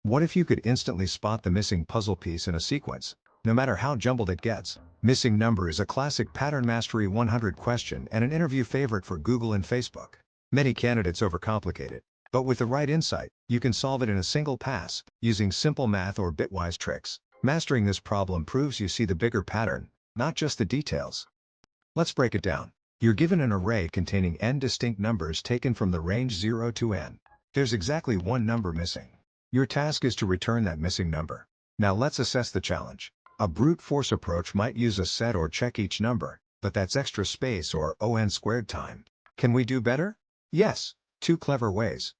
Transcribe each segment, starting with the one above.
What if you could instantly spot the missing puzzle piece in a sequence, no matter how jumbled it gets? Missing number is a classic Pattern Mastery 100 question and an interview favorite for Google and Facebook. Many candidates overcomplicate it, but with the right insight, you can solve it in a single pass, using simple math or bitwise tricks. Mastering this problem proves you see the bigger pattern, not just the details. Let's break it down. You're given an array containing n distinct numbers taken from the range 0 to n. There's exactly one number missing. Your task is to return that missing number. Now let's assess the challenge. A brute force approach might use a set or check each number, but that's extra space or O(n) squared time. Can we do better? Yes, two clever ways.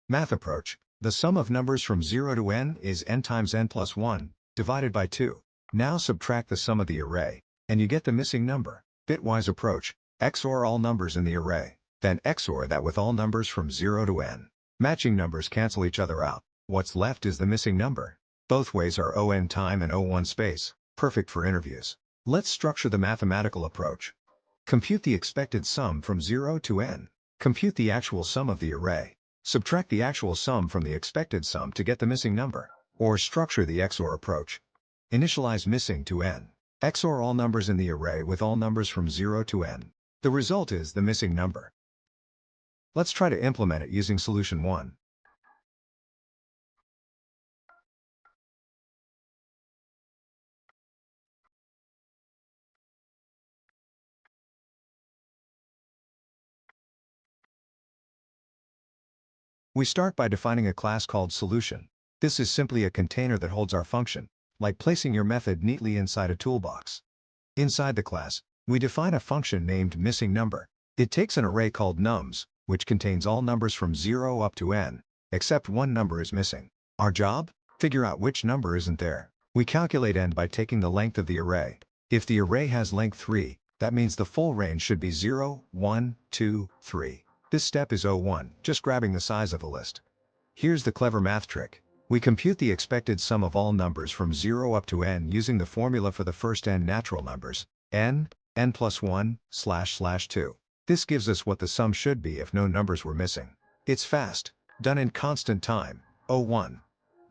Math approach. The sum of numbers from 0 to n is n times n plus 1, divided by 2. Now subtract the sum of the array, and you get the missing number. Bitwise approach. XOR all numbers in the array, then XOR that with all numbers from 0 to n. Matching numbers cancel each other out. What's left is the missing number. Both ways are O(n) time and O(1) space, perfect for interviews. Let's structure the mathematical approach. Compute the expected sum from 0 to n. Compute the actual sum of the array. Subtract the actual sum from the expected sum to get the missing number. Or structure the XOR approach. Initialize missing to n. XOR all numbers in the array with all numbers from 0 to n. The result is the missing number. Let's try to implement it using solution 1. We start by defining a class called solution. This is simply a container that holds our function, like placing your method neatly inside a toolbox. Inside the class, we define a function named missingNumber. It takes an array called nums, which contains all numbers from 0 up to n, except one number is missing. Our job? Figure out which number isn't there. We calculate n by taking the length of the array. If the array has length 3, that means the full range should be 0, 1, 2, 3. This step is O(1), just grabbing the size of a list. Here's the clever math trick. We compute the expected sum of all numbers from 0 up to n using the formula for the first n natural numbers, n plus 1, / 2. This gives us what the sum should be if no numbers were missing. It's fast, done in constant time, O(1).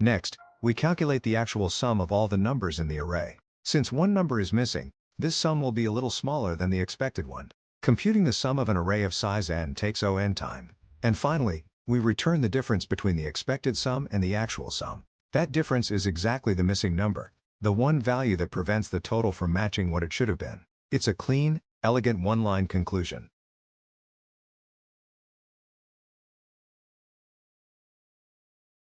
Next, we calculate the actual sum of all the numbers in the array. Since one number is missing, this sum will be a little smaller than the expected one. Computing the sum of an array of size n takes O(n) time. And finally, we return the difference between the expected sum and the actual sum. That difference is exactly the missing number, the one value that prevents the total from matching what it should have been. It's a clean, elegant one-line conclusion.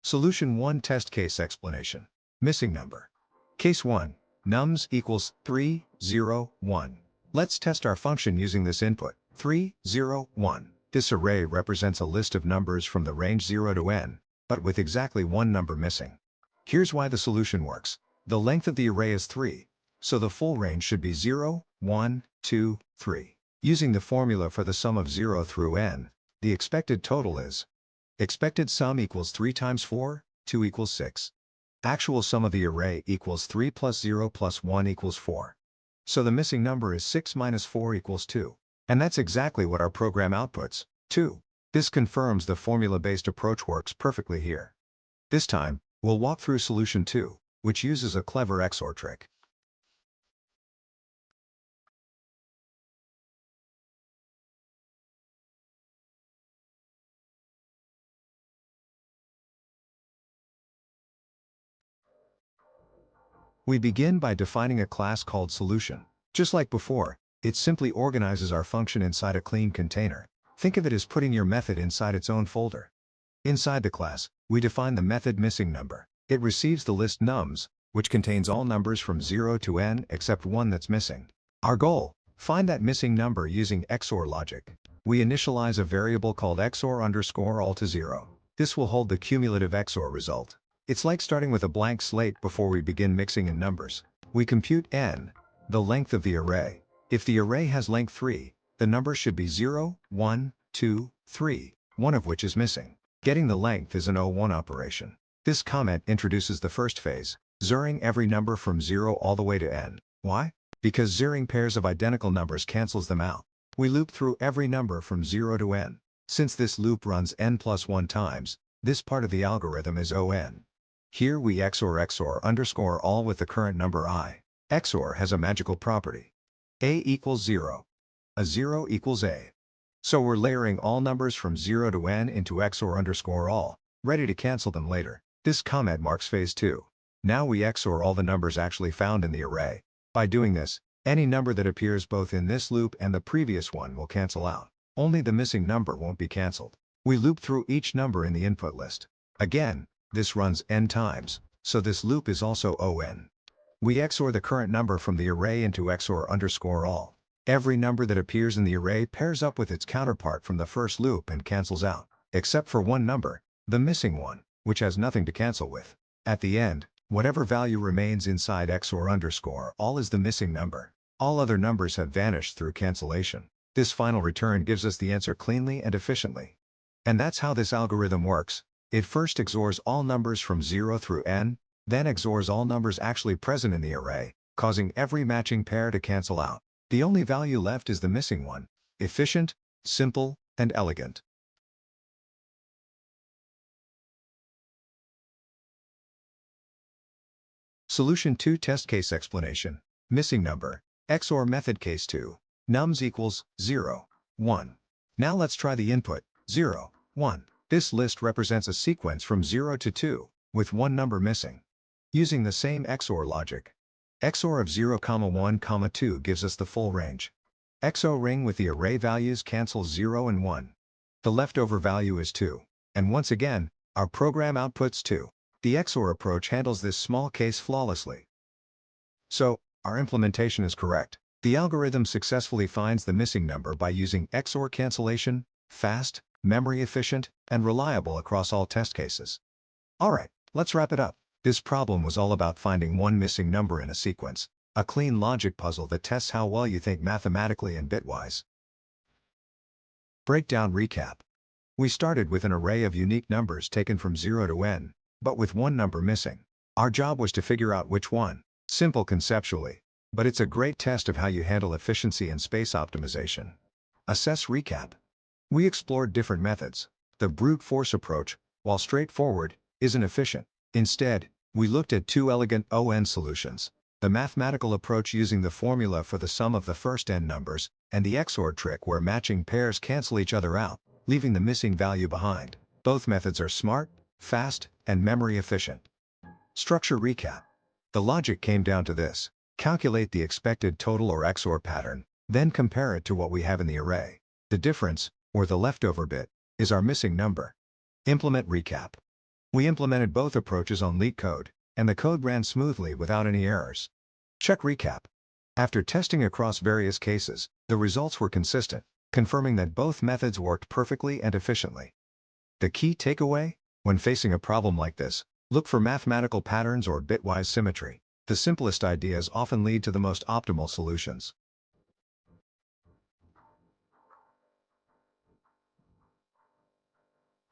Solution 1 Test Case Explanation. Missing number. Case 1. Nums equals 3, 0, 1. Let's test our function using this input, 3, 0, 1. This array represents a list of numbers from the range 0 to n, but with exactly one number missing. Here's why the solution works. The length of the array is 3, so the full range should be 0, 1, 2, 3. Using the formula for the sum of 0 through n, the expected total is expected sum equals 3 times 4, 2 equals 6. Actual sum of the array equals 3 plus 0 plus 1 equals 4. So the missing number is 6 minus 4 equals 2. And that's exactly what our program outputs, 2. This confirms the formula-based approach works perfectly here. This time, we'll walk through solution 2, which uses a clever XOR trick. We begin by defining a class called solution. Just like before, it simply organizes our function inside a clean container. Think of it as putting your method inside its own folder. Inside the class, we define the method missingNumber. It receives the list nums, which contains all numbers from 0 to n except one that's missing. Our goal: find that missing number using XOR logic. We initialize a variable called XOR_all to 0. This will hold the cumulative XOR result. It's like starting with a blank slate before we begin mixing in numbers. We compute n, the length of the array. If the array has length 3, the number should be 0, 1, 2, 3, one of which is missing. Getting the length is an O(1) operation. This comment introduces the first phase, zeroing every number from 0 all the way to n. Why? Because zeroing pairs of identical numbers cancels them out. We loop through every number from 0 to n. Since this loop runs n plus 1 times, this part of the algorithm is O(n). Here we XOR underscore all with the current number I. XOR has a magical property. A equals 0. A 0 equals A. So we're layering all numbers from 0 to n into XOR underscore all, ready to cancel them later. This comment marks phase 2. Now we XOR all the numbers actually found in the array. By doing this, any number that appears both in this loop and the previous one will cancel out. Only the missing number won't be canceled. We loop through each number in the input list. Again, this runs n times, so this loop is also on. We XOR the current number from the array into XOR underscore all. Every number that appears in the array pairs up with its counterpart from the first loop and cancels out, except for one number, the missing one, which has nothing to cancel with. At the end, whatever value remains inside XOR underscore all is the missing number. All other numbers have vanished through cancellation. This final return gives us the answer cleanly and efficiently. And that's how this algorithm works. It first XORs all numbers from 0 through n, then XORs all numbers actually present in the array, causing every matching pair to cancel out. The only value left is the missing one. Efficient, simple, and elegant. Solution 2 Test case explanation. Missing number. XOR method case 2. Nums equals 0, 1. Now let's try the input, 0, 1. This list represents a sequence from 0 to 2, with one number missing. Using the same XOR logic. XOR of 0, 1, 2 gives us the full range. XORing with the array values cancels 0 and 1. The leftover value is 2. And once again, our program outputs 2. The XOR approach handles this small case flawlessly. So, our implementation is correct. The algorithm successfully finds the missing number by using XOR cancellation, fast, memory efficient, and reliable across all test cases. Alright, let's wrap it up. This problem was all about finding one missing number in a sequence, a clean logic puzzle that tests how well you think mathematically and bitwise. Breakdown recap. We started with an array of unique numbers taken from 0 to n, but with one number missing. Our job was to figure out which one. Simple conceptually, but it's a great test of how you handle efficiency and space optimization. Assess recap. We explored different methods. The brute force approach, while straightforward, isn't efficient. Instead, we looked at two elegant ON solutions. The mathematical approach using the formula for the sum of the first n numbers, and the XOR trick where matching pairs cancel each other out, leaving the missing value behind. Both methods are smart, fast, and memory efficient. Structure recap. The logic came down to this. Calculate the expected total or XOR pattern, then compare it to what we have in the array. The difference, or the leftover bit, is our missing number. Implement recap. We implemented both approaches on LeetCode, and the code ran smoothly without any errors. Check recap. After testing across various cases, the results were consistent, confirming that both methods worked perfectly and efficiently. The key takeaway? When facing a problem like this, look for mathematical patterns or bitwise symmetry. The simplest ideas often lead to the most optimal solutions.